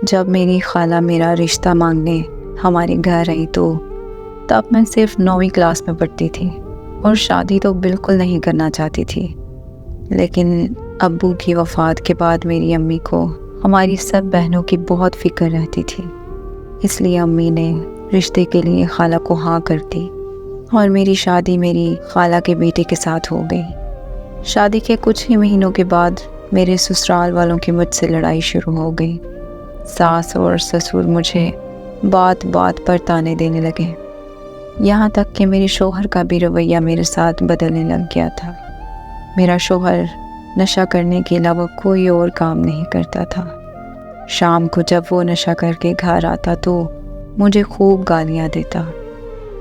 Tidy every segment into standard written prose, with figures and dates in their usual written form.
جب میری خالہ میرا رشتہ مانگنے ہمارے گھر آئی تو تب میں صرف 9ویں کلاس میں پڑھتی تھی اور شادی تو بالکل نہیں کرنا چاہتی تھی، لیکن ابو کی وفات کے بعد میری امی کو ہماری سب بہنوں کی بہت فکر رہتی تھی، اس لیے امی نے رشتے کے لیے خالہ کو ہاں کر دی اور میری شادی میری خالہ کے بیٹے کے ساتھ ہو گئی۔ شادی کے کچھ ہی مہینوں کے بعد میرے سسرال والوں کی مجھ سے لڑائی شروع ہو گئی۔ ساس اور سسر مجھے بات بات پر تانے دینے لگے، یہاں تک کہ میرے شوہر کا بھی رویہ میرے ساتھ بدلنے لگ گیا تھا۔ میرا شوہر نشہ کرنے کے علاوہ کوئی اور کام نہیں کرتا تھا۔ شام کو جب وہ نشہ کر کے گھر آتا تو مجھے خوب گالیاں دیتا،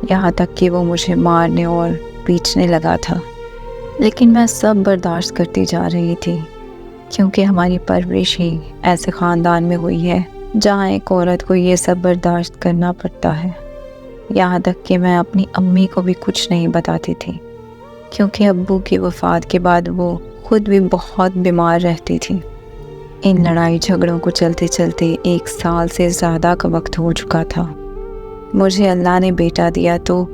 یہاں تک کہ وہ مجھے مارنے اور پیٹنے لگا تھا، لیکن میں سب برداشت کرتی جا رہی تھی، کیونکہ ہماری پرورش ہی ایسے خاندان میں ہوئی ہے جہاں ایک عورت کو یہ سب برداشت کرنا پڑتا ہے۔ یہاں تک کہ میں اپنی امی کو بھی کچھ نہیں بتاتی تھی، کیونکہ ابو کی وفات کے بعد وہ خود بھی بہت بیمار رہتی تھی۔ ان لڑائی جھگڑوں کو چلتے چلتے 1 سال سے زیادہ کا وقت ہو چکا تھا۔ مجھے اللہ نے بیٹا دیا تو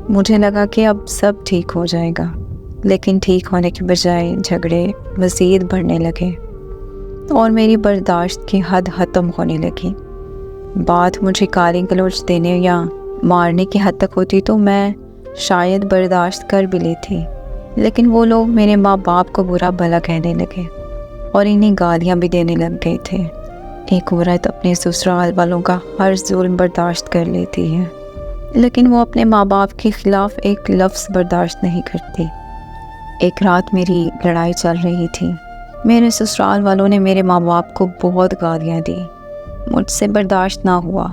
مجھے لگا کہ اب سب ٹھیک ہو جائے گا، لیکن ٹھیک ہونے کے بجائے جھگڑے مزید بڑھنے لگے اور میری برداشت کی حد ختم ہونے لگی۔ بات مجھے گالی گلوچ دینے یا مارنے کی حد تک ہوتی تو میں شاید برداشت کر بھی لیتی، لیکن وہ لوگ میرے ماں باپ کو برا بھلا کہنے لگے اور انہیں گالیاں بھی دینے لگ گئے تھے۔ ایک عورت اپنے سسرال والوں کا ہر ظلم برداشت کر لیتی ہے، لیکن وہ اپنے ماں باپ کے خلاف ایک لفظ برداشت نہیں کرتی۔ ایک رات میری لڑائی چل رہی تھی، میرے سسرال والوں نے میرے ماں باپ کو بہت گالیاں دی، مجھ سے برداشت نہ ہوا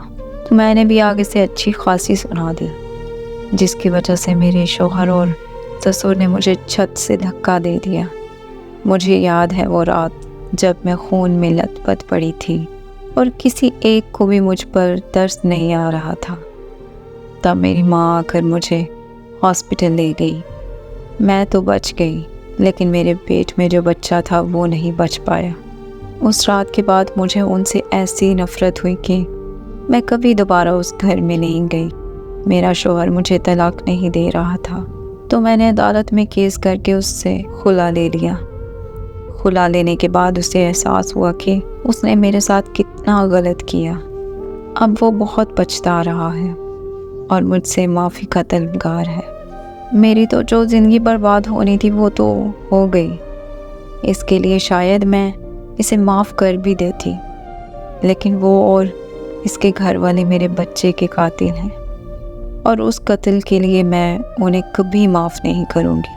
تو میں نے بھی آگے سے اچھی خاصی سنا دی، جس کی وجہ سے میرے شوہر اور سسر نے مجھے چھت سے دھکا دے دیا۔ مجھے یاد ہے وہ رات جب میں خون میں لت پت پڑی تھی اور کسی ایک کو بھی مجھ پر ترس نہیں آ رہا تھا۔ تب میری ماں آ کر مجھے ہاسپٹل لے گئی۔ میں تو بچ گئی، لیکن میرے پیٹ میں جو بچہ تھا وہ نہیں بچ پایا۔ اس رات کے بعد مجھے ان سے ایسی نفرت ہوئی کہ میں کبھی دوبارہ اس گھر میں نہیں گئی۔ میرا شوہر مجھے طلاق نہیں دے رہا تھا تو میں نے عدالت میں کیس کر کے اس سے خلا لے لیا۔ خلا لینے کے بعد اسے احساس ہوا کہ اس نے میرے ساتھ کتنا غلط کیا۔ اب وہ بہت پچھتا رہا ہے اور مجھ سے معافی کا طلبگار ہے۔ میری تو جو زندگی برباد ہونی تھی وہ تو ہو گئی، اس کے لیے شاید میں اسے معاف کر بھی دیتی، لیکن وہ اور اس کے گھر والے میرے بچے کے قاتل ہیں اور اس قتل کے لیے میں انہیں کبھی معاف نہیں کروں گی۔